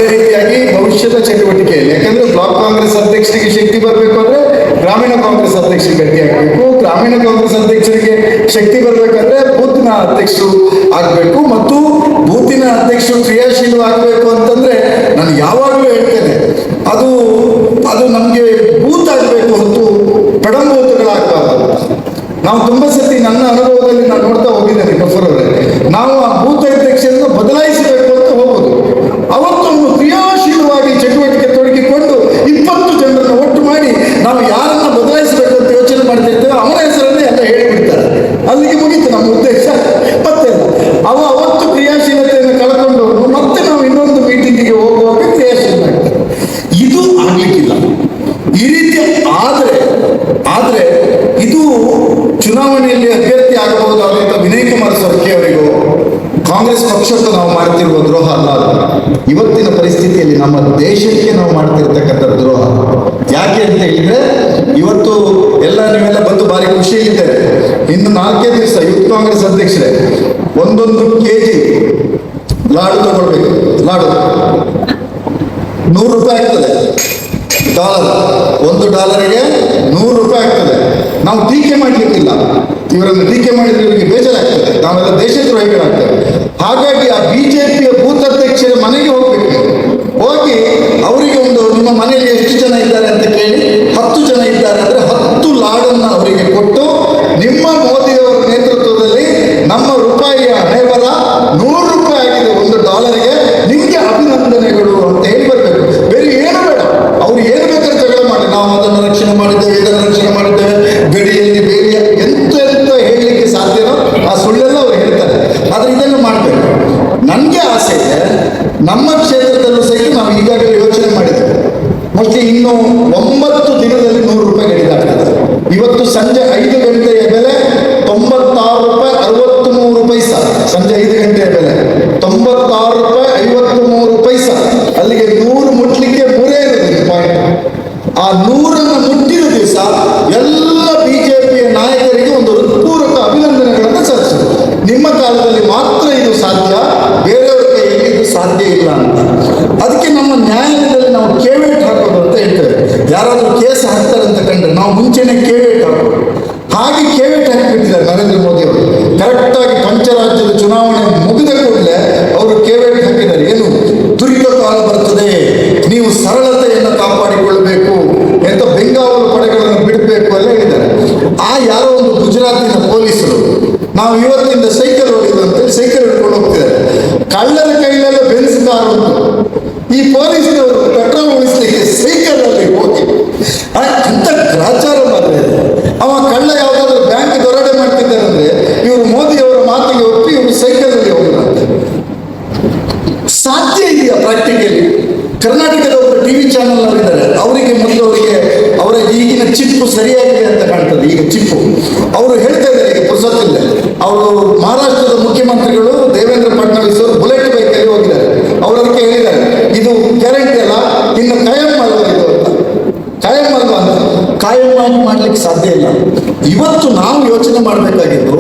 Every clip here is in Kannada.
ಅದೇ ರೀತಿಯಾಗಿ ಭವಿಷ್ಯದ ಚಟುವಟಿಕೆಯಲ್ಲಿ, ಯಾಕಂದ್ರೆ ಬ್ಲಾಕ್ ಕಾಂಗ್ರೆಸ್ ಅಧ್ಯಕ್ಷರಿಗೆ ಶಕ್ತಿ ಬರಬೇಕು ಅಂದ್ರೆ ಗ್ರಾಮೀಣ ಕಾಂಗ್ರೆಸ್ ಅಧ್ಯಕ್ಷರಿಗೆ ಗಟ್ಟಿ ಆಗಬೇಕು, ಗ್ರಾಮೀಣ ಕಾಂಗ್ರೆಸ್ ಅಧ್ಯಕ್ಷರಿಗೆ ಶಕ್ತಿ ಬರಬೇಕಂದ್ರೆ ಬೂತ್ನ ಅಧ್ಯಕ್ಷರು ಆಗಬೇಕು, ಮತ್ತು ಬೂತಿನ ಅಧ್ಯಕ್ಷರು ಕ್ರಿಯಾಶೀಲವಾಗಬೇಕು ಅಂತಂದ್ರೆ ನಾನು ಯಾವಾಗಲೂ ಹೇಳ್ತೇನೆ, ಅದು ನಮಗೆ ಬೂತ್ ಆಗಬೇಕು ಹೊತ್ತು ಪಡಂಬೂತುಗಳಾಗಬಾರ್ದು. ನಾವು ತುಂಬಾ ಸತಿ ನನ್ನ ಅನುಭವದಲ್ಲಿ ನಾನು ನೋಡ್ತಾ ಹೋಗಿದ್ದೇನೆ ಗಫರ್ ಅವರೇ, ನಾವು ಆ ಬೂತ್ ಅಧ್ಯಕ್ಷರನ್ನು ಬದಲಾಯಿಸಬೇಕು ಅಂತ ಹೋಗೋದು, ಅವತ್ತೊಂದು ಕ್ರಿಯಾಶೀಲವಾಗಿ ಚಟುವಟಿಕೆ ತೊಡಗಿಕೊಂಡು 20 ಜನರನ್ನು ಒಟ್ಟು ಮಾಡಿ ನಾವು ಯಾರನ್ನ ಬದಲಾಯಿಸಬೇಕು ಅಂತ ಯೋಚನೆ ಮಾಡ್ತಿರ್ತೇವೆ ಅವನ ಹೆಸರನ್ನೇ ಎಲ್ಲ ಹೇಳಿಬಿಡ್ತಾರೆ, ಅಲ್ಲಿಗೆ ಮುಗೀತು ನಮ್ಮ ಉದ್ದೇಶ. ಮತ್ತೆ ಅವತ್ತು ಕ್ರಿಯಾಶೀಲತೆಯನ್ನು ಕಳ್ಕೊಂಡು ಮತ್ತೆ ನಾವು ಇನ್ನೊಂದು ಮೀಟಿಂಗಿಗೆ ಹೋಗುವಾಗ ಕ್ರಿಯಾಶೀಲ ಆಗ್ತದೆ. ಇದು ಆಗ್ಲಿಕ್ಕಿಲ್ಲ. ಈ ರೀತಿ ಆದ್ರೆ ಇದು ಚುನಾವಣೆಯಲ್ಲಿ ಅಭ್ಯರ್ಥಿ ಆಗಬಹುದಾದಂತ ವಿನಯ್ ಕುಮಾರ್ ಸೊರಕೆ ಅವರಿಗೂ ಕಾಂಗ್ರೆಸ್ ಪಕ್ಷಕ್ಕೂ ನಾವು ಮಾಡ್ತಿರುವ ದ್ರೋಹ ಅಲ್ಲ. ಇವತ್ತಿನ ಪರಿಸ್ಥಿತಿಯಲ್ಲಿ ನಮ್ಮ ದೇಶಕ್ಕೆ ನಾವು ಮಾಡ್ತಿರ್ತಕ್ಕಂಥ ದ್ರೋಹ. ಯಾಕೆ ಅಂತ ಹೇಳಿದ್ರೆ ಇವತ್ತು ನೀವೆಲ್ಲ ಬಂದು ಭಾರಿ ಖುಷಿಯಿದ್ದೇವೆ. ಇನ್ನು 4 ದಿವಸ ಯೂತ್ ಕಾಂಗ್ರೆಸ್ ಅಧ್ಯಕ್ಷರೇ 1 kg ಲಾಡು ತಗೊಳ್ಬೇಕು. ಲಾಡು $100 ಆಗ್ತದೆ. $1ಗೆ $100 ಆಗ್ತದೆ. ನಾವು ಟೀಕೆ ಮಾಡ್ಲಿಕ್ಕಿಲ್ಲ, ಇವರನ್ನು ಟೀಕೆ ಮಾಡಿದ್ರೆ ಇವರಿಗೆ ಬೇಜಾರಾಗ್ತದೆ, ನಾವೆಲ್ಲ ದೇಶದ್ರೋಹಿಗಳಾಗ್ತೇವೆ. ಹಾಗಾಗಿ ಆ ಬಿಜೆಪಿಯ ಬೂತ್ ಅಧ್ಯಕ್ಷರ ಮನೆಗೆ ಹೋಗ್ಬೇಕು, ಹೋಗಿ ಅವರಿಗೆ ನಿಮ್ಮ ಮನೆಯಲ್ಲಿ ಎಷ್ಟು ಜನ ಇದ್ದಾರೆ ಅಂತ ಕೇಳಿ, 10 ಜನ ಇದ್ದಾರೆ ಅಂದ್ರೆ 10 ಲಾಡನ್ನು ಅವರಿಗೆ ಕೊಟ್ಟು, ನಿಮ್ಮ ಮೋದಿಯವರ ನೇತೃತ್ವದಲ್ಲಿ ನಮ್ಮ ರೂಪಾಯಿಯ ಹಣೆ ಬರ $100 ಆಗಿದೆ $1ಗೆ, ನಿಮಗೆ ಅಭಿನಂದನೆಗಳು ಅಂತ ಹೇಳಿ ಬರ್ಬೇಕು. ಬೇರೆ ಏನು ಬೇಡ, ಅವ್ರು ಏನು ಬೇಕಾದ್ರೆ ಜಗಳ ಮಾಡಿ, ನಾವು ಅದನ್ನು ರಕ್ಷಣೆ ಮಾಡಿದ್ದೇವೆ, ಇದನ್ನು ರಕ್ಷಣೆ ಮಾಡಿದ್ದೇವೆ, ಗಡಿಯಲ್ಲಿ ಬೇರೆ ಎಂತ ಹೇಳಲಿಕ್ಕೆ ಸಾಧ್ಯನೋ ಆ ಸುಳ್ಳೆಲ್ಲ ಅವ್ರು ಹೇಳ್ತಾರೆ. ಆದ್ರೆ ಇದನ್ನು ಮಾಡಬೇಕು. ನನಗೆ ಆಸೆ ಇದೆ, ನಮ್ಮ ಕ್ಷೇತ್ರದಲ್ಲೂ ಸಹಿತ ನಾವು ಈಗಾಗಲೇ ಯೋಚನೆ ಮಾಡಿದ್ದೇವೆ, ಮೋಸ್ಟ್ಲಿ ಇನ್ನು 9 ದಿನದಲ್ಲಿ $100 ಗಡಿದಾಗ್ತದೆ. ಇವತ್ತು ಸಂಜೆ 5 ಗಂಟೆಯ ಬೆಲೆ $96.63. ಸಂಜೆ 5 ಗಂಟೆಯ ಬೆಲೆ $96.53. ಅಲ್ಲಿಗೆ 100 ಮುಟ್ಲಿಕ್ಕೆ 3 ಇರೋದು ಪಾಯಿಂಟ್. ಆ 100ನ್ನು ಮುಟ್ಟಿದ ದಿವಸ ಎಲ್ಲ ಬಿಜೆಪಿಯ ನಾಯಕರಿಗೆ ಒಂದು ಹೃತ್ಪೂರ್ವಕ ಅಭಿನಂದನೆಗಳನ್ನು ಸಲ್ಲಿಸಿದರು. ನಿಮ್ಮ ಕಾಲದಲ್ಲಿ ಮಾತ್ರ ಇದು ಸಾಧ್ಯ, ಬೇರೆಯವರ ಕೈಯಲ್ಲಿ ಇದು ಸಾಧ್ಯ ಇಲ್ಲ ಅಂತ. ಅದಕ್ಕೆ ನಮ್ಮ ನ್ಯಾಯಾಲಯದಲ್ಲಿ ನಾವು ಕೇವೇಟ್ ಹಾಕೋದು ಅಂತ ಹೇಳ್ತೇವೆ. ಯಾರಾದರೂ ಕೇಸ್ ಹಾಕ್ತಾರೆ ಅಂತ ಕಂಡ್ರೆ ನಾವು ಮುಂಚೆನೆ ಕೇವೇಟ್ ಹಾಕೋದು. ಹಾಗೆ ಕೇವೇಟ್ ಹಾಕಿಬಿಟ್ಟಿದ್ದಾರೆ ನರೇಂದ್ರ ಮೋದಿ ಅವರು. ಕರೆಕ್ಟಾಗಿ ಪಂಚರಾಜ್ಯದ ಚುನಾವಣೆ ಮುಗಿದ ಕೂಡಲೇ ಅವರು ಕೇವೇಟ್ ಹಾಕಿದ್ದಾರೆ. ಏನು ದುರ್ಯುಗ ಕಾಲ ಬರ್ತದೆ, ನೀವು ಸರಳತೆಯನ್ನು ಕಾಪಾಡಿಕೊಳ್ಳಬೇಕು ಎಂತ, ಬೆಂಗಾವಲು ಪಡೆಗಳನ್ನು ಬಿಡಬೇಕು ಎಲ್ಲ ಹೇಳಿದ್ದಾರೆ. ಆ ಯಾರೋ ಒಂದು ಗುಜರಾತಿನ ಪೊಲೀಸರು ನಾವು ಇವತ್ತಿಂದ ಸೈಕಲ್ ಹೊಡಿದಂತೆ ಸೈಕಲ್ ಹಿಡ್ಕೊಂಡು ಹೋಗ್ತಿದ್ದಾರೆ. ಕಳ್ಳರ ಕೈಲೆಲ್ಲ ಬೆನ್ಸ್ ಕಾರು ಉಂಟು. ಈ ಪೊಲೀಸ್ನವರು ಪೆಟ್ರೋಲ್ ಉಳಿಸ್ಲಿಕ್ಕೆ ಸೈಕಲ್ ಅಲ್ಲಿ ಹೋಗಿ ಅಂತ ಗ್ರಾಚಾರ ಮಾಡಿದೆ. ಅವ ಕಳ್ಳ ಯಾವ್ದಾದ್ರು ಬ್ಯಾಂಕ್ ದೊರಡೆ ಮಾಡ್ತಿದ್ದಾರೆ ಅಂದ್ರೆ ಇವರು ಮೋದಿಯವರ ಮಾತಿಗೆ ಒಪ್ಪಿ ಇವರು ಸೈಕಲ್ ಅಲ್ಲಿ ಹೋಗಿದ್ದಾರೆ. ಸಾಧ್ಯ ಇದೆಯಾ ಪ್ರಾಕ್ಟಿಕಲಿ? ಕರ್ನಾಟಕದ ಒಬ್ಬರು ಟಿವಿ ಚಾನೆಲ್ ಅವರಿದ್ದಾರೆ, ಅವರಿಗೆ ಅವರ ಈಗಿನ ಚಿಪ್ಪು ಸರಿಯಾಗಿದೆ ಅಂತ ಕಾಣ್ತದೆ. ಈಗ ಚಿಪ್ಪು ಅವರು ಹೇಳ್ತಾ ಇದ್ದಾರೆ, ಈಗ ಪುಸ್ತಕದಲ್ಲಿ ಅವರು ಮಹಾರಾಷ್ಟ್ರದ ಮುಖ್ಯಮಂತ್ರಿಗಳು ದೇವೇಂದ್ರ ಫಡ್ನವೀಸ್ ಅವರು ಬುಲೆಟ್ ಬೈಕಲ್ಲಿ ಹೋಗಿದ್ದಾರೆ. ಅವರದಕ್ಕೆ ಹೇಳಿದ್ದಾರೆ, ಇದು ಗ್ಯಾರಂಟಿ ಅಲ್ಲ, ಇನ್ನು ಕಾಯಂ ಅಲ್ವಾ ಇದು ಅಂತ. ಕಾಯಂ ಅಲ್ವಾ ಅಂತ ಕಾಯಂ ಮಾಡ್ಲಿಕ್ಕೆ ಸಾಧ್ಯ ಇಲ್ಲ. ಇವತ್ತು ನಾವು ಯೋಚನೆ ಮಾಡಬೇಕಾಗಿದ್ದು,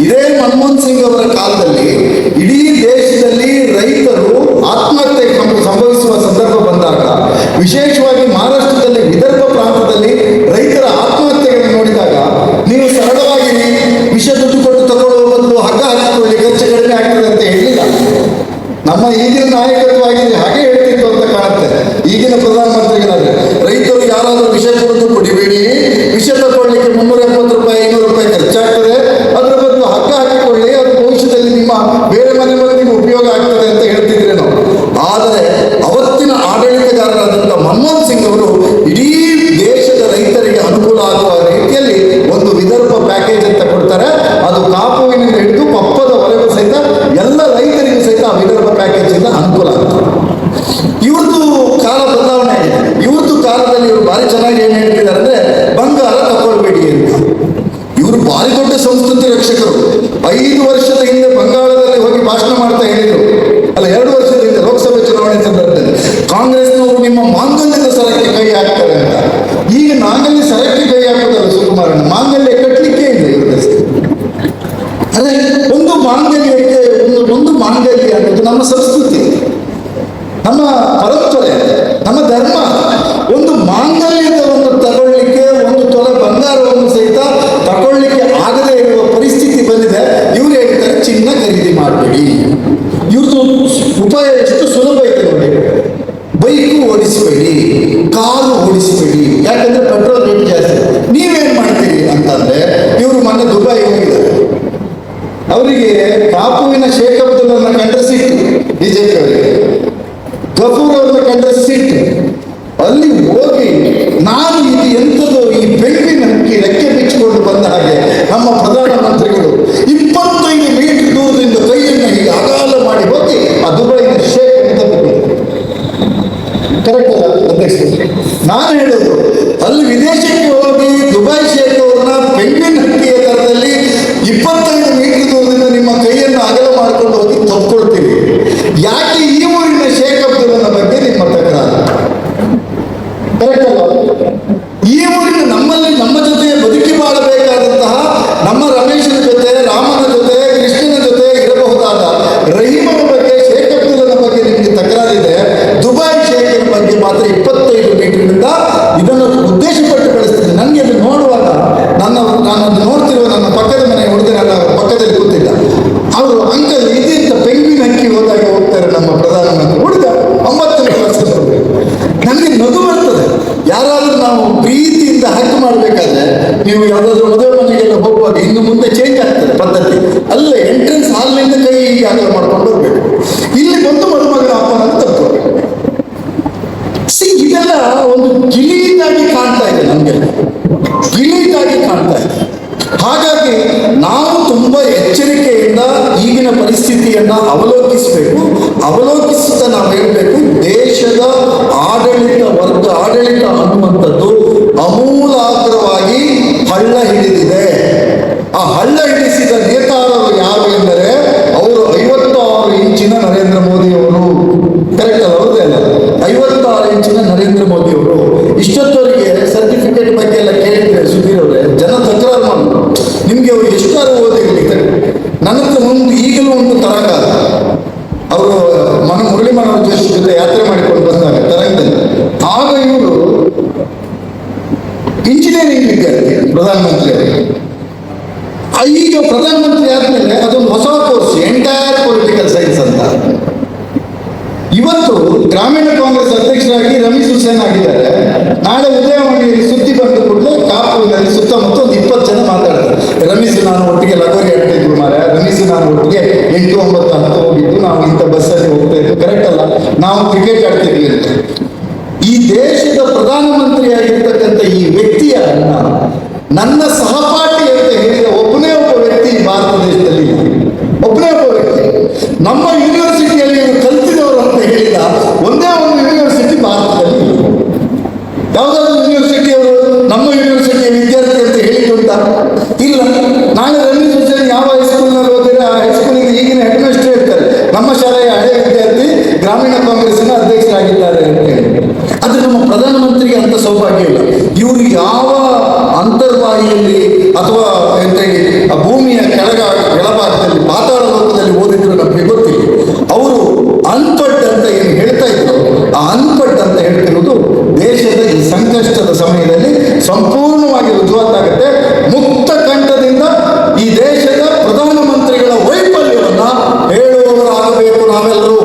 ಇದೇ ಮನಮೋಹನ್ ಸಿಂಗ್ ಅವರ ಕಾಲದಲ್ಲಿ ಇಡೀ ದೇಶದಲ್ಲಿ ರೈತರು ಆತ್ಮಹತ್ಯೆ ಸಂಭವಿಸುವ ಸಂದರ್ಭ ಬಂದಾಗ, ವಿಶೇಷವಾಗಿ ಮಹಾರಾಷ್ಟ್ರದಲ್ಲಿ ವಿದರ್ಭ ಪ್ರಾಂತದಲ್ಲಿ ರೈತರ ಆತ್ಮಹತ್ಯೆಗಳನ್ನು ನೋಡಿದಾಗ, ನೀವು ಸರಳವಾಗಿ ವಿಷ ದುಡ್ಡು ಕೊಟ್ಟು ತಗೊಳ್ಳುವ ಬದಲು ಹಗ್ಗ ಹಾಕಿಕೊಳ್ಳಿ, ಖರ್ಚು ಕಡಿಮೆ ಆಗ್ತದೆ ಅಂತ ಹೇಳಿಲ್ಲ. ನಮ್ಮ ಈಗಿನ ನಾಯಕತ್ವವಾಗಿ ಹಾಗೆ ಹೇಳ್ತಿತ್ತು ಅಂತ ಕಾಣುತ್ತೆ. ಈಗಿನ ಪ್ರಧಾನಮಂತ್ರಿಗಳಾದ್ರೆ ರೈತರು ಯಾರಾದರೂ ವಿಷ ಕೊಡೋದು ಕುಡಿಬೇಡಿ, ವಿಷ ತಗೊಳ್ಳಿಕ್ಕೆ $370 $500 ಖರ್ಚಾಗ್ತದೆ, ಅದರ ಬದಲು ಹಗ್ಗ ಹಾಕಿಕೊಳ್ಳಿ, ಅದು ಭವಿಷ್ಯದಲ್ಲಿ ನಿಮ್ಮ ಬೇರೆ ಮನೆಗಳಿಗೆ ಉಪಯೋಗ ಆಗ್ತದೆ ಅಂತ ಹೇಳ್ತಿದ್ರೆ ನಾವು. ಆದರೆ ಅವತ್ತಿನ ಆಡಳಿತಗಾರರಾದಂಥ ಮನಮೋಹನ್ ಸಿಂಗ್ ಅವರು ಇಡೀ ದೇಶದ ರೈತರಿಗೆ ಅನುಕೂಲ ಆಗುವ ರೀತಿಯಲ್ಲಿ ಒಂದು ವಿದರ್ಭ ಪ್ಯಾಕೇಜ್ ಅಂತ ಕೊಡ್ತಾರೆ. ಅದು ಕಾಪುವಿನಿಂದ ಹಿಡಿದು ಕೊಪ್ಪದವರೆಗೂ ಸಹಿತ ಎಲ್ಲ ರೈತರಿಗೂ ಸಹಿತ ಆ ವಿದರ್ಭ ಪ್ಯಾಕೇಜ್ ಇಂದ ಅನುಕೂಲ ಆಗ್ತದೆ. ಇವ್ರದ್ದು ಕಾಲ ಬದಲಾವಣೆ ಆಗಿದೆ. ಇವ್ರದ್ದು ಕಾಲದಲ್ಲಿ ಇವರು ಭಾರಿ ಚೆನ್ನಾಗಿ ಏನು ಹೇಳ್ತಿದ್ದಾರೆ ಅಂದ್ರೆ, ಬಂಗಾರ ತಗೊಳ್ಬೇಡಿ ಅಂತ. ಇವರು ಭಾರಿ ದೊಡ್ಡ ಸಂಸ್ಕೃತಿ ರಕ್ಷಕರು. 5 ವರ್ಷದ ಹಿಂದೆ ಬಂಗಾಳದಲ್ಲಿ ಹೋಗಿ ಭಾಷಣ ಮಾಡ್ತಾ ಹೇಳಿದರು, ಅಲ್ಲ 2 ವರ್ಷದ ಹಿಂದೆ ಲೋಕಸಭೆ ಚುನಾವಣೆ ಪರಂಪರೆ, ನಮ್ಮ ಧರ್ಮ. ಒಂದು ಮಾಂಗಲ್ಯದ ಒಂದು ತಗೊಳ್ಳಿಕ್ಕೆ 1 ತೊಲೆ ಬಂಗಾರವನ್ನು ಸಹಿತ ತಗೊಳ್ಳಿಕ್ಕೆ ಆಗದೇ ಇರುವ ಪರಿಸ್ಥಿತಿ ಬಂದಿದೆ. ಇವ್ರು ಹೇಳ್ತಾರೆ ಚಿನ್ನ ಖರೀದಿ ಮಾಡಬೇಡಿ. ಇವ್ರದ್ದು ಉಪಾಯ ಎಷ್ಟು ಸುಲಭ ಇದೆ ನೋಡಿ. ಬೈಕು ಓಡಿಸಬೇಡಿ, ಕಾರು ಓಡಿಸಬೇಡಿ, ಯಾಕಂದ್ರೆ ಪೆಟ್ರೋಲ್ ರೇಟ್ ಜಾಸ್ತಿ. ನೀವೇನ್ ಮಾಡ್ತೀರಿ ಅಂತಂದ್ರೆ, ಇವರು ಮೊನ್ನೆ ದುಬೈ ಹೋಗಿದ್ದಾರೆ. ಅವರಿಗೆ ಕಾಪುವಿನ ಶೇಖ್ ಅಬ್ದುಲ್ಲನ ಕಂಡ್ರೆ ಸಿಟ್ಟು, ಬಿಜೆಪಿ ಅವರಿಗೆ ಗಫೂರ್ ಅವ್ರನ್ನ ಕಂಡ್ರೆ ಸಿಟ್ಟು. ಅಲ್ಲಿ ಹೋಗಿ ನಾನು ಇದು ಎಂಥದ್ದು, ಈ ಬೆಂಕಿನ ಹಕ್ಕಿ ರೆಕ್ಕೆ ಬಿಚ್ಚಿಕೊಂಡು ಬಂದ ಹಾಗೆ ನಮ್ಮ ಪ್ರಧಾನಮಂತ್ರಿಗಳು 25 ಮೀಟರ್ ದೂರದಿಂದ ಕೈಯನ್ನು ಹೀಗೆ ಅಗಾಲ ಮಾಡಿ ಹೋಗಿ ಆ ದುಬೈನ ಶೇಖ್ ಅಂತ ಕರೆಕ್ಟ್ ಅಲ್ಲ ಅಧ್ಯಕ್ಷ? ನಾನು ಹೇಳೋದು, ಅಲ್ಲಿ ವಿದೇಶಕ್ಕೆ ಹೋಗಿ ದುಬೈ ಶೇಖ್ ಅವ್ರನ್ನ ಬೆಂಕಿನ ಹಕ್ಕಿಯ ದರದಲ್ಲಿ 25 ಮೀಟರ್ ದೂರದಿಂದ ನಿಮ್ಮ ಕೈಯನ್ನು ಅಗಲ ಮಾಡ್ಕೊಂಡು ಹೋಗಿ ತಪ್ಕೊಳ್ತೀವಿ. ಯಾಕೆ ಈ ಊರಿನ ಶೇಖ್ ಅಬ್ದುಲ್ಲನ ಬಗ್ಗೆ ನಿಮ್ಮ ತಕರಾರು? ಕರೆಕ್ಟ್ ಅಲ್ಲ? ಈ ಊರಿನ ನಮ್ಮಲ್ಲಿ ನಮ್ಮ ಜೊತೆ ಬದುಕಿ ಬಾಳಬೇಕಾದಂತಹ ನಮ್ಮ ರಮೇಶನ ಜೊತೆ, ರಾಮನ ಜೊತೆ, ಕೃಷ್ಣನ ಜೊತೆ ಇರಬಹುದಾದ ರಹೀಮನ ಬಗ್ಗೆ, ಶೇಖ್ ಅಬ್ದುಲ್ಲನ ಬಗ್ಗೆ ನಿಮಗೆ ತಕರಾರಿದೆ. ದುಬೈ ಶೇಖರ ಬಗ್ಗೆ ಮಾತ್ರ 25 ಮೀಟರ್ನಿಂದ ಇದನ್ನು ಉದ್ದೇಶಪಟ್ಟು ಕಳಿಸ್ತೀನಿ. ನನಗೆ ಅದು ನೋಡುವಾಗ ನಾನು ನೋಡ್ತಿರುವ ನನ್ನ ಪಕ್ಕದ ಮನೆ ಹುಡುಗ ನನ್ನ ಪಕ್ಕದಲ್ಲಿ ಕೂತಿದ್ದ. ಅವರು ಅಂಕಲ್ ಇದರಿಂದ ಬೆಂಕಿನ ಹಕ್ಕಿ ಹೋದಾಗ ಹೋಗ್ತಾರೆ ನಮ್ಮ ಪ್ರಧಾನಮಂತ್ರಿ ಹುಡುಗ 9 ವರ್ಷದವರು. ನನಗೆ ನಗು ಬರ್ತದೆ. ಯಾರಾದ್ರೂ ನಾವು ಪ್ರೀತಿಯಿಂದ ಹಕ್ಕು ಮಾಡಬೇಕಾದ್ರೆ, ನೀವು ಯಾವುದಾದ್ರೂ ಮದುವೆ ಮನೆಗೆಲ್ಲ ಹೋಗುವಾಗ ಇನ್ನು ಮುಂದೆ ಚೇಂಜ್ ಆಗ್ತದೆ ಪದ್ಧತಿ. ಅಲ್ಲ, ಎಂಟ್ರೆನ್ಸ್ ಹಾಲ್ನಿಂದ ಕೈ ಆಗಲ ಮಾಡ್ಕೊಂಡು ಹೋಗ್ಬೇಕು. ಇಲ್ಲಿ ಬಂದು ಮದುಮಗನ ಅಪ್ಪನ ತಪ್ಪು. ಇದೆಲ್ಲ ಒಂದು ಗಿಲೀಟಾಗಿ ಕಾಣ್ತಾ ಇದೆ, ನಮಗೆ ಗಿಲೀಟಾಗಿ ಕಾಣ್ತಾ ಇದೆ. ಹಾಗಾಗಿ ನಾವು ತುಂಬಾ ಎಚ್ಚರಿಕೆಯಿಂದ ಈಗಿನ ಪರಿಸ್ಥಿತಿಯನ್ನ ಅವಲೋಕಿಸಬೇಕು. ಅವಲೋಕಿಸುತ್ತಾ ನಾವು ಹೇಳ್ಬೇಕು, ದೇಶದ ಆಡಳಿತ ಅನ್ನುವಂಥದ್ದು ಅಮೂಲಾಗ್ರವಾಗಿ ಹಳ್ಳ ಹಿಡಿದಿದೆ. ಆ ಹಳ್ಳ ಹಿಡಿಸಿದ ನೇತಾರರು ಯಾರು ಎಂದರೆ ಅವರು 56 ಇಂಚಿನ ನರೇಂದ್ರ ಮೋದಿ ಅವರು. ಕರೆಕ್ಟ್ ಅಲ್ಲ? ಹೌದೇ ಅಲ್ಲ? 56 ಇಂಚಿನ ನರೇಂದ್ರ ಮೋದಿ ಅವರು. ಇಷ್ಟೊತ್ತವರಿಗೆ ಸರ್ಟಿಫಿಕೇಟ್ ಬಗ್ಗೆ ಎಲ್ಲ ಕೇಳಿದ್ರೆ ಸುಧೀರ್ ಅವರೇ, ಜನ ತಕರಾರು ಮಾಡಿದ್ರು. ನಿಮ್ಗೆ ಅವ್ರು ಎಷ್ಟಾರು ಓದಿರಲಿ, ನನ್ನ ಹತ್ರ ಈಗಲೂ ಒಂದು ತರಂಗ. ಅವರು ಮುರಳಿ ಮನೋಹರ್ ಜೋಶಿ ಜೊತೆ ಯಾತ್ರೆ ಮಾಡಿಕೊಂಡು ಬಂದಾಗ ತರಂಗದಲ್ಲಿ, ಆಗ ಇವರು ಇಂಜಿನಿಯರಿಂಗ್ ವಿದ್ಯಾರ್ಥಿ ಪ್ರಧಾನಮಂತ್ರಿ ಅವರು. ಈಗ ಪ್ರಧಾನಮಂತ್ರಿ ಆದ್ಮೇಲೆ ಅದೊಂದು ಹೊಸ ಕೋರ್ಸ್, ಎಂಟೈರ್ ಪೊಲಿಟಿಕಲ್ ಸೈನ್ಸ್ ಅಂತ. ಇವತ್ತು ಗ್ರಾಮೀಣ ಕಾಂಗ್ರೆಸ್ ಅಧ್ಯಕ್ಷರಾಗಿ ರಮೀಶ್ ಹುಸೇನ್ ಆಗಿದ್ದಾರೆ. ನಾಳೆ ಉದಯವಾಣಿಯಲ್ಲಿ ಸುದ್ದಿ ಬಂದ ಕೂಡಲೇ ಕಾಪುವಿನಲ್ಲಿ ಸುತ್ತಮುತ್ತ ಒಂದು 20 ಜನ ಮಾತಾಡ್ತಾರೆ. ರಮೀಶ್ ನಾನು ಒಟ್ಟಿಗೆ ಲಗೋರಿ ಆಡ್ತಿದ್ರು ಮಾರ, ರಮೀಶ್ ನಾನು ಒಟ್ಟಿಗೆ 8, 9 ಹಂತ ಹೋಗಿದ್ದು, ನಾವು ಇಂಥ ಬಸ್ಸಲ್ಲಿ ಹೋಗ್ತಾ ಇದ್ದು. ಕರೆಕ್ಟ್ ಅಲ್ಲ? ನಾವು ಕ್ರಿಕೆಟ್ ಆಡ್ತಿದ್ವಿ ಅಂತ. ಈ ದೇಶದ ಪ್ರಧಾನಮಂತ್ರಿ ಆಗಿರ್ತಕ್ಕಂಥ ಈ ವ್ಯಕ್ತಿಯನ್ನ ನನ್ನ ಸಹಪಾಠಿ ಅಂತ ಹೇಳಿದ ಒಬ್ಬನೇ ಒಬ್ಬ ವ್ಯಕ್ತಿ ಭಾರತ ದೇಶದಲ್ಲಿ, ಒಬ್ಬನೇ ಒಬ್ಬ ವ್ಯಕ್ತಿ. ನಮ್ಮ ಯೂನಿವರ್ಸಿಟಿಯಲ್ಲಿ ಕಲ್ತಿದವರು ಅಂತ ಹೇಳಿದ ಒಂದೇ ಒಂದು ಯೂನಿವರ್ಸಿಟಿ ಭಾರತದಲ್ಲಿ. ಯಾವುದಾದ್ರು ಯೂನಿವರ್ಸಿಟಿಯವರು ನಮ್ಮ ಯೂನಿವರ್ಸಿಟಿಯ ವಿದ್ಯಾರ್ಥಿ ಅಂತ ಹೇಳಿದ್ದುಂಟ? ಇಲ್ಲ. ನಾಳೆ ರಮೀಶ್ ಹುಸೇನ್ ಯಾವ ಹೈಸ್ಕೂಲ್ನಲ್ಲಿ ಹೋದರೆ ಆ ಹೈಸ್ಕೂಲಿಗೆ ಈಗಿನ ಹೆಡ್ ಮಾಸ್ಟರ್ ಇರ್ತಾರೆ, ನಮ್ಮ ಶಾಲೆಯ ಹಳೆಯ ವಿದ್ಯಾರ್ಥಿ ಗ್ರಾಮೀಣ ಕಾಂಗ್ರೆಸ್ಸಿನ ಅಧ್ಯಕ್ಷರಾಗಿದ್ದಾರೆ ಅಂತ ಹೇಳಿ. ಆದರೆ ನಮ್ಮ ಪ್ರಧಾನಮಂತ್ರಿಗೆ ಅಂತ ಸೌಭಾಗ್ಯ ಇಲ್ಲ. ಇವರು ಯಾವ ಅಂತರ್ವಾಹಿಯಲ್ಲಿ ಅಥವಾ ಭೂಮಿಯ ಕೆಳಭಾಗದಲ್ಲಿ ಪಾತಾಳ ಲೋಕದಲ್ಲಿ ಓದಿದ್ರು ನಮಗೆ ಗೊತ್ತಿಲ್ಲ. ಅವರು ಅನ್ಪಡ್ ಅಂತ ಏನು ಹೇಳ್ತಾ ಇದ್ರು, ಆ ಅನ್ಪಡ್ ಅಂತ ಹೇಳ್ತಿರೋದು ದೇಶದ ಈ ಸಂಕಷ್ಟದ ಸಮಯದಲ್ಲಿ ಸಂಪೂರ್ಣವಾಗಿ ರುಜುವಾತಾಗುತ್ತೆ. ಮುಕ್ತ ಕಂಠದಿಂದ ಈ ದೇಶದ ಪ್ರಧಾನಮಂತ್ರಿಗಳ ವೈಫಲ್ಯವನ್ನ ಹೇಳುವವರಾಗಬೇಕು ನಾವೆಲ್ಲರೂ.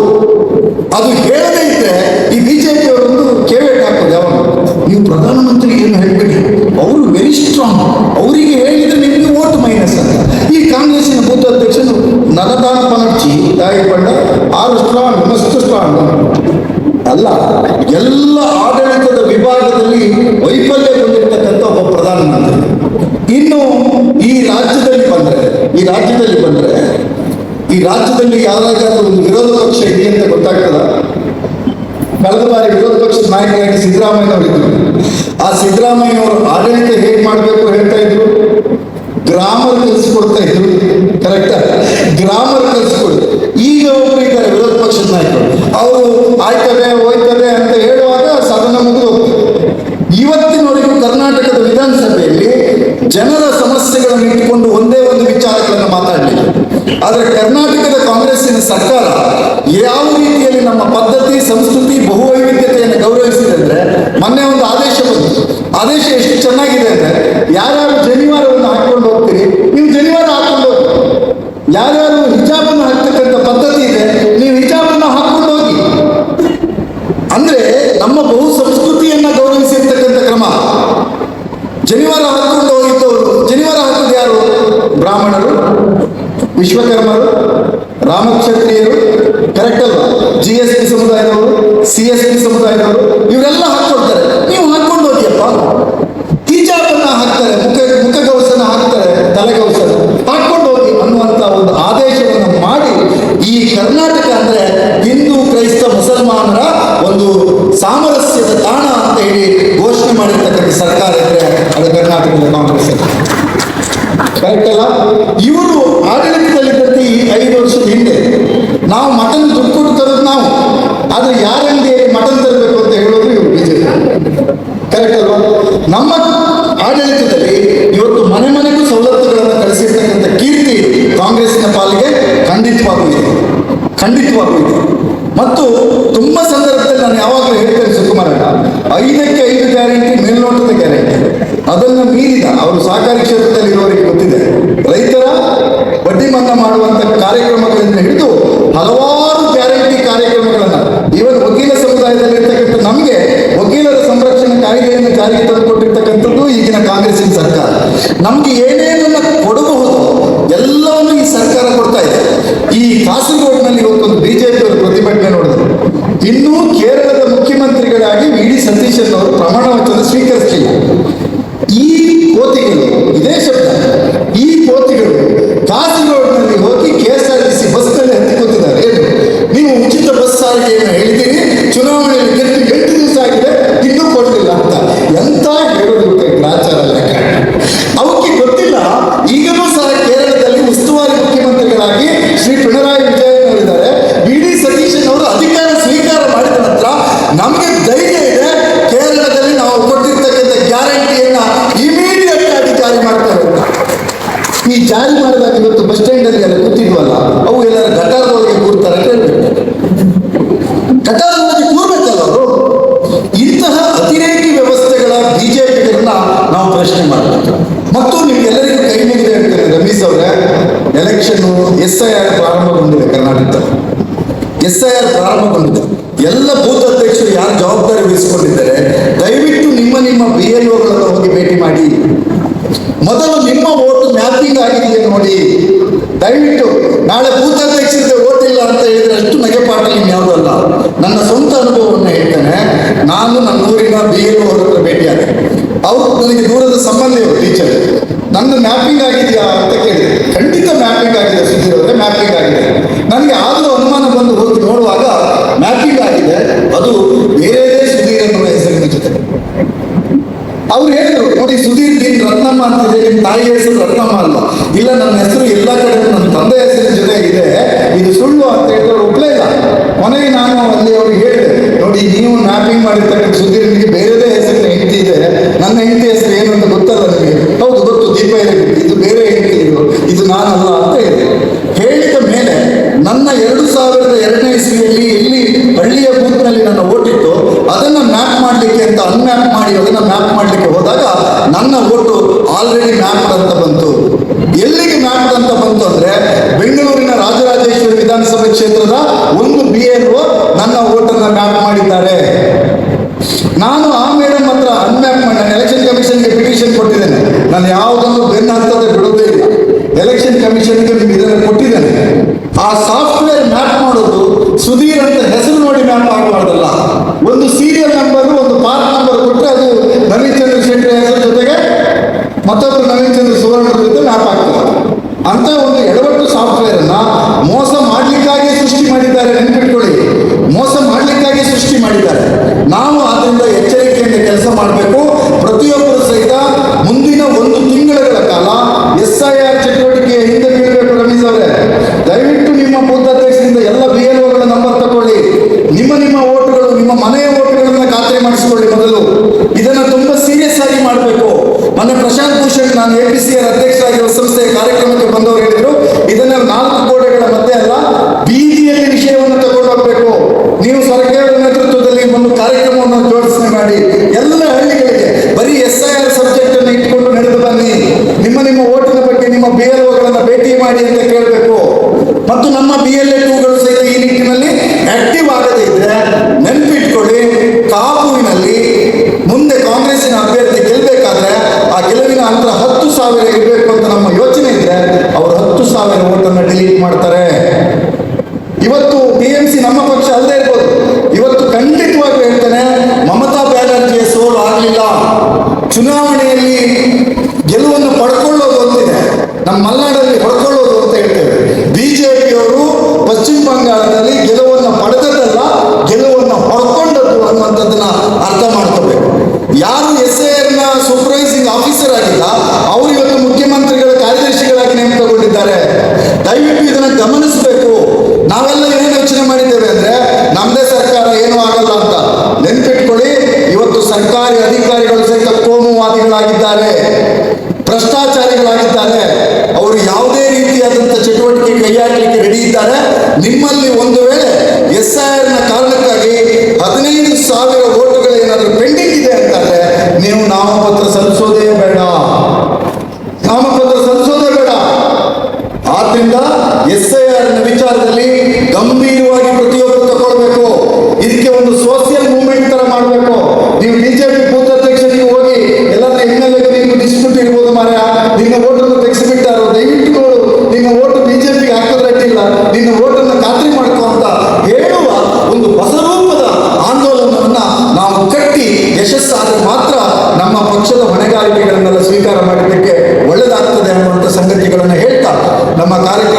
ಅದು ಹೇಳದೇ ಇದ್ರೆ ಈ ಬಿಜೆಪಿ ಅವರೊಂದು ಕೇವೇಟ್ ಹಾಕೋದು ಯಾವಾಗ, ನೀವು ಪ್ರಧಾನಮಂತ್ರಿ ಏನು ಹೇಳ್ಬೇಡಿ, ಅವರು ವೆರಿ ಸ್ಟ್ರಾಂಗ್, ಅವರಿಗೆ ಹೇಳಿದ್ರೆ ನಿಮಗೆ ವೋಟ್ ಮೈನಸ್ ಅಂತ. ಈ ಕಾಂಗ್ರೆಸ್ಸಿನ ಬೂತ್ ಅಧ್ಯಕ್ಷನು ನಲದಾನ ಪನರ್ಚಿ ತಾಯಿ ಪಂಡ 6 ಸ್ಟ್ರಾಂಗ್, ಮಸ್ತ್ ಸ್ಟ್ರಾಂಗ್ ಅಲ್ಲ. ಎಲ್ಲ ಆಡಳಿತದ ವಿಭಾಗದಲ್ಲಿ ವೈಫಲ್ಯ ಹೊಂದಿರತಕ್ಕಂಥ ಒಬ್ಬ ಪ್ರಧಾನಮಂತ್ರಿ. ಇನ್ನು ಈ ರಾಜ್ಯದಲ್ಲಿ ಬಂದ್ರೆ ಈ ರಾಜ್ಯದಲ್ಲಿ ಯಾವ್ದಾದ್ರು ಒಂದು ವಿರೋಧ ಪಕ್ಷ ಇದೆ ಅಂತ ಗೊತ್ತಾಗ್ತದ? ಕಳೆದ ಬಾರಿ ವಿರೋಧ ಪಕ್ಷದ ನಾಯಕರಾಗಿ ಸಿದ್ದರಾಮಯ್ಯನವರು ಇದ್ರು. ಆ ಸಿದ್ದರಾಮಯ್ಯನವರು ಆಡಳಿತ ಹೇಗೆ ಮಾಡಬೇಕು ಹೇಳ್ತಾ ಇದ್ರು, ಗ್ರಾಮರ್ ಕಲಿಸಿಕೊಡ್ತಾ ಇದ್ರು. ಕರೆಕ್ಟಾ? ಗ್ರಾಮರ್ ಕಲಿಸಿಕೊಡ್ತು. ಈಗ ಒಬ್ರು ಇದ್ದಾರೆ ವಿರೋಧ ಪಕ್ಷದ ನಾಯಕರು, ಅವರು ಆಯ್ತದೆ ಹೋಯ್ತದೆ ಅಂತ ಹೇಳುವಾಗ ಸದನ ಮುಗಿದು ಹೋಗ್ತದೆ. ಇವತ್ತಿನವರೆಗೂ ಕರ್ನಾಟಕದ ವಿಧಾನಸಭೆಯಲ್ಲಿ ಜನರ ಸಮಸ್ಯೆಗಳನ್ನು ಇಟ್ಟುಕೊಂಡು ಒಂದೇ ಒಂದು ವಿಚಾರಗಳನ್ನು ಮಾತಾಡಲಿಲ್ಲ. ಆದರೆ ಕರ್ನಾಟಕದ ಕಾಂಗ್ರೆಸ್ಸಿನ ಸರ್ಕಾರ ಯಾವ ರೀತಿಯಲ್ಲಿ ನಮ್ಮ ಪದ್ಧತಿ, ಸಂಸ್ಕೃತಿ, ಬಹುವೈವಿಧ್ಯ ಮೊನ್ನೆ ಒಂದು ಆದೇಶ ಬಂತು. ಆದೇಶ ಎಷ್ಟು ಚೆನ್ನಾಗಿದೆ ಅಂದ್ರೆ, ಯಾರ್ಯಾರು ಜನಿವಾರವನ್ನು ಹಾಕೊಂಡು ಹೋಗ್ತೀರಿ ನೀವು ಜನಿವಾರ ಹಾಕೊಂಡು ಹೋಗಿ, ಯಾರ್ಯಾರು ಹಿಜಾಬನ್ನು ಹಾಕ್ತಕ್ಕಂಥ ಪದ್ಧತಿ ಇದೆ ನೀವು ಹಿಜಾಬನ್ನು ಹಾಕೊಂಡು ಹೋಗಿ. ಅಂದ್ರೆ ನಮ್ಮ ಬಹು ಸಂಸ್ಕೃತಿಯನ್ನ ಗೌರವಿಸಿರ್ತಕ್ಕಂಥ ಕ್ರಮ. ಜನಿವಾರ ಹಾಕೊಂಡು ಹೋಗಿದ್ದವರು, ಜನಿವಾರ ಹಾಕೋದು ಯಾರು? ಬ್ರಾಹ್ಮಣರು, ವಿಶ್ವಕರ್ಮರು, ರಾಮಕ್ಷತ್ರಿಯರು, ಕರೆಕ್ಟ್ ಅಲ್ವಾ? GSB ಸಮುದಾಯದವರು, CSB ಸಮುದಾಯದವರು, ಇವರೆಲ್ಲ ಹಾಕೊಳ್ತಾರೆ. ನೀವು ಹಾಕೊಂಡು ಹೋಗಿಯಪ್ಪ. ಹಿಜಾಬನ್ನ ಹಾಕ್ತಾರೆ, ಮುಖಗವಸನ್ನ ಹಾಕ್ತಾರೆ, ತಲೆಗವಸನ್ನ ಹಾಕೊಂಡು ಹೋಗಿ ಅನ್ನುವಂತ ಒಂದು ಆದೇಶವನ್ನು ಮಾಡಿ, ಈ ಕರ್ನಾಟಕ ಅಂದ್ರೆ ಹಿಂದೂ ಕ್ರೈಸ್ತ ಮುಸಲ್ಮಾನರ ಒಂದು ಸಾಮರಸ್ಯದ ತಾಣ ಅಂತ ಹೇಳಿ ಘೋಷಣೆ ಮಾಡಿರ್ತಕ್ಕಂಥ ಸರ್ಕಾರ ಇದ್ರೆ ಅದು ಕರ್ನಾಟಕದ ಕಾಂಗ್ರೆಸ್. ಕರೆಕ್ಟ್ ಅಲ್ಲ? ಇವರು ಆಡಳಿತದಲ್ಲಿದ್ದಂತೆ ಈ 5 ವರ್ಷದ ಹಿಂದೆ ನಾವು ಮಟನ್ ದುಡ್ಡು ಕೊಟ್ಟು ತರೋದು ನಾವು, ಆದ್ರೆ ಯಾರ ಅಂಗಡಿಯಲ್ಲಿ ಮಟನ್ ತರಬೇಕು ಅಂತ ಹೇಳೋದು ಇವರು ಬಿಜೆಪಿ. ಕರೆಕ್ಟ್ ಅಲ್ವಾ? ನಮ್ಮ ಆಡಳಿತದಲ್ಲಿ ಇವತ್ತು ಮನೆ ಮನೆಗೂ ಸವಲತ್ತುಗಳನ್ನು ಕಳಿಸಿರ್ತಕ್ಕಂಥ ಕೀರ್ತಿ ಕಾಂಗ್ರೆಸ್ಸಿನ ಪಾಲಿಗೆ ಖಂಡಿತವಾಗೂ ಇದೆ, ಖಂಡಿತವಾಗೂ ಇದೆ. ಮತ್ತು ತುಂಬಾ ಸಂದರ್ಭದಲ್ಲಿ ನಾನು ಯಾವಾಗಲೂ ಹೇಳ್ತೇನೆ, ಸುಕುಮಾರಣ್ಣ, 5ಕ್ಕೆ 5 ಗ್ಯಾರಂಟಿ ಮೇಲ್ನೋಟದ ಗ್ಯಾರಂಟಿ, ಅದನ್ನು ಮೀರಿದ ಅವರು ಸಹಕಾರಿ ಕ್ಷೇತ್ರದಲ್ಲಿ ಇರುವವರಿಗೆ ಗೊತ್ತಿದೆ, ರೈತರ ಬಡ್ಡಿ ಮನ್ನಾ ಮಾಡುವಂತ ಕಾರ್ಯಕ್ರಮಗಳಿಂದ ಹಿಡಿದು ಹಲವಾರು ಗ್ಯಾರಂಟಿ ಕಾರ್ಯಕ್ರಮಗಳನ್ನು, ಇವನ್ ವಕೀಲ ಸಮುದಾಯದಲ್ಲಿ ಇರ್ತಕ್ಕಂಥ ನಮಗೆ ವಕೀಲರ ಸಂರಕ್ಷಣಾ ಕಾಯ್ದೆಯನ್ನು ಜಾರಿಗೆ ತಂದುಕೊಟ್ಟಿರ್ತಕ್ಕಂಥದ್ದು ಈಗಿನ ಕಾಂಗ್ರೆಸ್ಸಿನ ಸರ್ಕಾರ. ನಮ್ಗೆ ಏನೇನನ್ನ ಕೊಡಬಹುದು ಎಲ್ಲವನ್ನು ಈ ಸರ್ಕಾರ ಕೊಡ್ತಾ ಇದೆ. ಈ ಕಾಸರಗೋಡಿನಲ್ಲಿ ಇವತ್ತೊಂದು ಬಿಜೆಪಿಯವರು ಪ್ರತಿಭಟನೆ ನೋಡಿದ್ರು. ಇನ್ನೂ ಕೇರಳದ ಮುಖ್ಯಮಂತ್ರಿಗಳಾಗಿ VD ಸತೀಶನ್ ಅವರು ಪ್ರಮಾಣ ವಚನ ಸ್ವೀಕರಿಸಲಿಲ್ಲ. ಈ ಕೋತಿಗಳು, ಇದೇ ಶಬ್ದ, ಈ ಕೋತಿಗಳು ಕಾಸರಗೋಡಿನಲ್ಲಿ ಹೋಗಿ KSRTC ಬಸ್ನಲ್ಲಿ ಹತ್ತಿಕೊತಿದ್ದಾರೆ. ಏನು ನೀವು ಉಚಿತ ಬಸ್ ಸಾರಿಗೆಯನ್ನು ಹೇಳಿದ್ದೀರಿ, ಚುನಾವಣೆಯಲ್ಲಿ ಗೆದ್ದು 8 ದಿವಸ ಆಗಿದೆ, ಇನ್ನೂ ಕೊಡಲಿಲ್ಲ ಅಂತ. ಎಂತ ಹೇಳೋದು ಗ್ರಾಚಾರ ಲೆಕ್ಕ. ಅವಕ್ಕೆ ಗೊತ್ತಿಲ್ಲ. ಈಗಲೂ ಸಹ ಕೇರಳದಲ್ಲಿ ಉಸ್ತುವಾರಿ ಮುಖ್ಯಮಂತ್ರಿಗಳಾಗಿ ಶ್ರೀ ಪಿಣರಾಯಿ ವಿಜಯನ್ ಅವರಿದ್ದಾರೆ. VD ಸತೀಶನ್ ಅವರು ಅಧಿಕಾರ ಸ್ವೀಕಾರ ಮಾಡಿದ ನಂತರ ನಮಗೆ ಧೈರ್ಯ ಇದೆ, ಕೇರಳದಲ್ಲಿ ನಾವು ಕೊಟ್ಟಿರ್ತಕ್ಕಂಥ ಗ್ಯಾರಂಟಿಯನ್ನ ಇಮಿಡಿಯೇಟ್ ಆಗಿ ಜಾರಿ ಮಾಡ್ತಾರೆ ಅಂತ. ಈ ಜಾರಿ ಮಾಡಿದಾಗ ಇವತ್ತು ಬಸ್ ಸ್ಟ್ಯಾಂಡ್ ಅಲ್ಲಿ ಎಲ್ಲ ಕೂತಿದ್ವಲ್ಲ, ಅವು ಎಲ್ಲರ ಗಟಾರದೊಳಗೆ ಕೂರ್ತಾರೆ ಕೇಳ್ಬೇಕು. ಗಟಾರದೊಳಗೆ ಕೂರ್ಬೇಕಲ್ಲ ಅವರು. ಇಂತಹ ಅತಿರೇಕಿ ವ್ಯವಸ್ಥೆಗಳ ಬಿಜೆಪಿಗಳನ್ನ ನಾವು ಪ್ರಶ್ನೆ ಮಾಡಬೇಕು. ಮತ್ತು ನಿಮ್ಗೆಲ್ಲರಿಗೂ ಕೈ ಮುಗಿದೆ ಹೇಳ್ತೇನೆ ರಮೇಶ್ ಅವರೇ, ಎಲೆಕ್ಷನ್ SIR ಪ್ರಾರಂಭಗೊಂಡಿದೆ ಕರ್ನಾಟಕದಲ್ಲಿ. SIR ಪ್ರಾರಂಭಗೊಂಡಿದೆ. ಎಲ್ಲ ಬೂತ್ ಅಧ್ಯಕ್ಷರು ಯಾರು ಜವಾಬ್ದಾರಿ ವಹಿಸಿಕೊಂಡಿದ್ದಾರೆ, ದಯವಿಟ್ಟು ನಿಮ್ಮ BLOಗಳನ್ನು ಹೋಗಿ ಭೇಟಿ ಮಾಡಿ. ಮೊದಲು ನಿಮ್ಮ ಓಟು ಮ್ಯಾಪಿಂಗ್ ಆಗಿದೆಯೇ ನೋಡಿ. ದಯವಿಟ್ಟು ನಾಳೆ ಬೂತ್ ಅಧ್ಯಕ್ಷರಿಗೆ ಓಟ್ ಇಲ್ಲ ಅಂತ ಹೇಳಿದ್ರೆ ಅಷ್ಟು ನಗೆಪಾಟ ಇನ್ಯಾವುದೂ ಅಲ್ಲ. ನನ್ನ ಸ್ವಂತ ಅನುಭವವನ್ನು ಹೇಳ್ತೇನೆ. ನಾನು ನನ್ನ ಊರಿನ BLO ಅವರ ಹತ್ರ ಭೇಟಿಯಾದೆ. ಅವರು ನನಗೆ ದೂರದ ಸಂಬಂಧಿಯವರು, ಟೀಚರ್. ನನ್ನ ಮ್ಯಾಪಿಂಗ್ ಆಗಿದೆಯಾ ಅಂತ ಕೇಳಿದೆ. ಖಂಡಿತ ಮ್ಯಾಪಿಂಗ್ ಆಗಿದೆ ಸುಧೀರ್ ಅವರೇ, ಮ್ಯಾಪಿಂಗ್ ಆಗಿದೆ. ನನಗೆ ಆಗಲೂ ಅನುಮಾನ ಬಂದು ಹೋಗಿ ನೋಡುವಾಗ ಮ್ಯಾಪಿಂಗ್ ಆಗಿದೆ, ಅದು ಬೇರೆದೇ ಸುಧೀರ್ ಅನ್ನುವ ಹೆಸರಿನ ಜೊತೆ. ಅವ್ರು ಹೇಳಿದ್ರು, ನೋಡಿ ಸುಧೀರ್ ನೀನ್ ರತ್ನಮ್ಮ ಅಂತಿದೆ, ನಿಮ್ಮ ತಾಯಿ ಹೆಸರು ರತ್ನಮ್ಮ ಅಲ್ಲ. ಇಲ್ಲ, ನನ್ನ ಹೆಸರು ಎಲ್ಲ ಕಡೆ ನನ್ನ ತಂದೆ ಹೆಸರಿನ ಜೊತೆಗಿದೆ, ಇದು ಸುಳ್ಳು ಅಂತ ಹೇಳಿದ್ರೆ ಒಪ್ಪಲೇ ಇಲ್ಲ. ಕೊನೆಗೆ ನಾನು ಅಲ್ಲಿ ಅವ್ರಿಗೆ ಹೇಳಿದೆ, ನೋಡಿ ನೀವು ಮ್ಯಾಪಿಂಗ್ ಮಾಡಿರ್ತಕ್ಕಂಥ ಸುಧೀರ್ನಿಗೆ ಬೇರೆದೇ ಹೆಸರಿನ ಹೆಂಡತಿ ಇದೆ, ನನ್ನ ಹೆಂಡತಿ ಹೆಸರು ಏನು ಅಂತ ಗೊತ್ತಲ್ಲ ನಿಮಗೆ? ಹೌದು ಗೊತ್ತು, ದೀಪ ಇದೆ, ಇದು ಬೇರೆ ಹೆಂಡತಿ, ಇದು ನಾನಲ್ಲ ಅಂತ ಹೇಳಿದೆ. ಹೇಳಿದ ಮೇಲೆ ನನ್ನ 2002ನೇ ಇಸ್ವಿಯಲ್ಲಿ ಎಲ್ಲಿ ಹಳ್ಳಿಯ ಬೂತ್ನಲ್ಲಿ ನನ್ನ ಓಟಿತ್ತು ಅದನ್ನು ಮ್ಯಾಪ್ ಮಾಡಲಿಕ್ಕೆ ಅಂತ ಅನ್ಮ್ಯಾಪ್ ಮಾಡಿ ಅದನ್ನು ಮ್ಯಾಪ್ ಮಾಡಲಿಕ್ಕೆ ಹೋದಾಗ ನನ್ನ ಓಟು ಆಲ್ರೆಡಿ ಮ್ಯಾಪ್ ಅಂತ ಬಂತು. ಎಲ್ಲಿಗೆ ಮ್ಯಾಪ್ ಅಂತ ಬಂತು ಅಂದ್ರೆ, ಬೆಂಗಳೂರಿನ ರಾಜರಾಜೇಶ್ವರಿ ವಿಧಾನಸಭೆ ಕ್ಷೇತ್ರದ ಒಂದು BLO ನನ್ನ ಓಟನ್ನು ಮ್ಯಾಪ್ ಮಾಡಿದ್ದಾರೆ. ನಾನು ಆ ಮೇಡಮ್ ಹತ್ರ ಅನ್ಮ್ಯಾಪ್ ಮಾಡಿ ನಾನು ಎಲೆಕ್ಷನ್ ಕಮಿಷನ್ಗೆ ಪಿಟಿಷನ್ ಕೊಟ್ಟಿದ್ದೇನೆ. ನಾನು ಯಾವುದನ್ನು ಬೆನ್ನು ಹತ್ತದೆ ಬಿಡೋದೇ ಇಲ್ಲ. ಎಲೆಕ್ಷನ್ ಕಮಿಷನ್ಗೆ ಇದನ್ನು ಕೊಟ್ಟಿದ್ದೇನೆ. ಆ ಸಾಫ್ಟ್ವೇರ್ ಮ್ಯಾಪ್ ಮಾಡೋದು ಸುಧೀರ್ ಅಂತ ಹೆಸರು ನೋಡಿ ಮ್ಯಾಪ್ ಆಗಬಾರ್ದಲ್ಲ. ಒಂದು ಸೀರಿಯಲ್ ನಂಬರ್, ಒಂದು ಪಾರ್ಟ್ ನಂಬರ್ ಕೊಟ್ಟರೆ ಅದು ನವೀನ್ ಚಂದ್ರ ಶೆಟ್ಟಿ ಹೆಸರು ಜೊತೆಗೆ ಮತ್ತೊಬ್ಬರು ನವೀನ್ ಚಂದ್ರ ಸುವರ್ಣ ಜೊತೆ ಮ್ಯಾಪ್ ಆಗ್ತದೆ. ಅಂತ ಒಂದು ಎಡವಟ್ಟು ಸಾಫ್ಟ್ವೇರ್ ಅನ್ನ ಮೋಸ ಮಾಡ್ಲಿಕ್ಕಾಗಿ ಸೃಷ್ಟಿ ಮಾಡಿದ್ದಾರೆ. ನೆನ್ಪಿಟ್ಕೊಳ್ಳಿ, ಮೋಸ ಮಾಡ್ಲಿಕ್ಕಾಗಿ ಸೃಷ್ಟಿ ಮಾಡಿದ್ದಾರೆ. ನಾವು ಅದರಿಂದ ಎಚ್ಚರಿಕೆಯಿಂದ ಕೆಲಸ ಮಾಡಬೇಕು. ಪ್ರತಿಯೊಬ್ಬರು ಸಹಿತ ಮುಂದಿನ 1 ತಿಂಗಳ ಕಾಲ SIR ಚಟುವಟಿಕೆಯ ಹಿಂದೆ ಬೀಳಬೇಕು. ರಮೇಶ್ ಅವರೇ, ದಯವಿಟ್ಟು ನಿಮ್ಮ ಬೂತ್ ಅಧ್ಯಕ್ಷರಿಂದ ಎಲ್ಲ BLOಗಳ ನಂಬರ್ ತಗೊಳ್ಳಿ. ನಿಮ್ಮ ಓಟುಗಳು, ನಿಮ್ಮ ಮನೆಯ ಓಟುಗಳನ್ನ ಖಾತ್ರಿ ಮಾಡಿಸಿಕೊಳ್ಳಿ. ಮೊದಲು ಇದನ್ನು ತುಂಬಾ ಸೀರಿಯಸ್ ಆಗಿ ಮಾಡಬೇಕು. ಮೊನ್ನೆ ಪ್ರಶಾಂತ್ ಭೂಷಣ್, ನಾನು APCR ಅಧ್ಯಕ್ಷರಾಗಿರುವ ಸಂಸ್ಥೆಯ ಕಾರ್ಯಕ್ರಮಕ್ಕೆ ಬಂದವರು ಹೇಳಿದ್ರು, ಇದನ್ನ 4 ಗೋಡೆಗಳ ಮಧ್ಯೆ ಅಲ್ಲ, ಬೀದಿಯಲ್ಲಿ ವಿಷಯವನ್ನು ತಗೊಂಡು ಹೋಗ್ಬೇಕು. ನೀವು ಸರ್ಕಾರದ ನೇತೃತ್ವದಲ್ಲಿ ಒಂದು ಕಾರ್ಯಕ್ರಮವನ್ನು ಜೋಡಿಸಿ ಮಾಡಿ ನೆನ್ಪಿಟ್ಕೊಳ್ಳಿ, ಇವತ್ತು ಸರ್ಕಾರಿ ಅಧಿಕಾರಿಗಳು ಸಹಿತ ಕೋಮುವಾದಿಗಳಾಗಿದ್ದಾರೆ, ಭ್ರಷ್ಟಾಚಾರಿಗಳಾಗಿದ್ದಾರೆ. ಅವರು ಯಾವುದೇ ರೀತಿಯಾದಂಥ ಚಟುವಟಿಕೆ ಕೈ ಹಾಕಲಿಕ್ಕೆ ರೆಡಿ ಇದ್ದಾರೆ. ನಿಮ್ಮಲ್ಲಿ ಒಂದು ವೇಳೆ SIR ನ ಕಾರಣಕ್ಕಾಗಿ 15,000 ವೋಟುಗಳು ಏನಾದರೂ ಪೆಂಡಿಂಗ್ ಇದೆ ಅಂತಂದ್ರೆ ನೀವು ನಾಮಪತ್ರ ಸಲ್ಲಿಸೋದೇ ಬೇಡ, ನಾಮಪತ್ರ ಸಲ್ಲಿಸೋದೇ ಬೇಡ. ಆದ್ರಿಂದ SIR ನ ವಿಚಾರದಲ್ಲಿ ಗಂಭೀರವಾಗಿ ಪ್ರತಿಯೊಬ್ಬರು ತಗೊಳ್ಬೇಕು. ಇದಕ್ಕೆ ಒಂದು ಸೋಷಿಯಲ್ ಮೂವ್ಮೆಂಟ್ ತರ ಮಾಡಬೇಕು. ನೀವು ಬಿಜೆಪಿ ಬೂತ್ ಅಧ್ಯಕ್ಷರಿಗೆ ಹೋಗಿ ಎಲ್ಲಾದ್ರೂ MLA ನೀವು ಡಿಸ್ಪ್ಯೂಟ್ ಇರ್ಬೋದು, ಮಾರ್ಯ ನಿನ್ನ ವೋಟನ್ನು ತೆಗೆಸಿಬಿಟ್ಟಾರು, ದಯವಿಟ್ಟು ನೋಡು ನಿನ್ನ ವೋಟ್ ಬಿಜೆಪಿಗೆ ಹಾಕೋದ್ರಟ್ಟಿಲ್ಲ, ನಿನ್ನ ವೋಟನ್ನು ಖಾತ್ರಿ ಮಾಡ್ಕೋ ಅಂತ ಹೇಳುವ ಒಂದು ಹೊಸ ರೂಪದ ಆಂದೋಲನವನ್ನ ನಾವು ಕಟ್ಟಿ ಯಶಸ್ಸಾದರೆ ಮಾತ್ರ ನಮ್ಮ ಪಕ್ಷದ ಹೊಣೆಗಾರಿಕೆಗಳನ್ನೆಲ್ಲ ಸ್ವೀಕಾರ ಮಾಡಲಿಕ್ಕೆ ಒಳ್ಳೆದಾಗ್ತದೆ ಅನ್ನುವಂಥ ಸಂಗತಿಗಳನ್ನು ಹೇಳ್ತಾ ನಮ್ಮ ಕಾರ್ಯಕ್ರಮ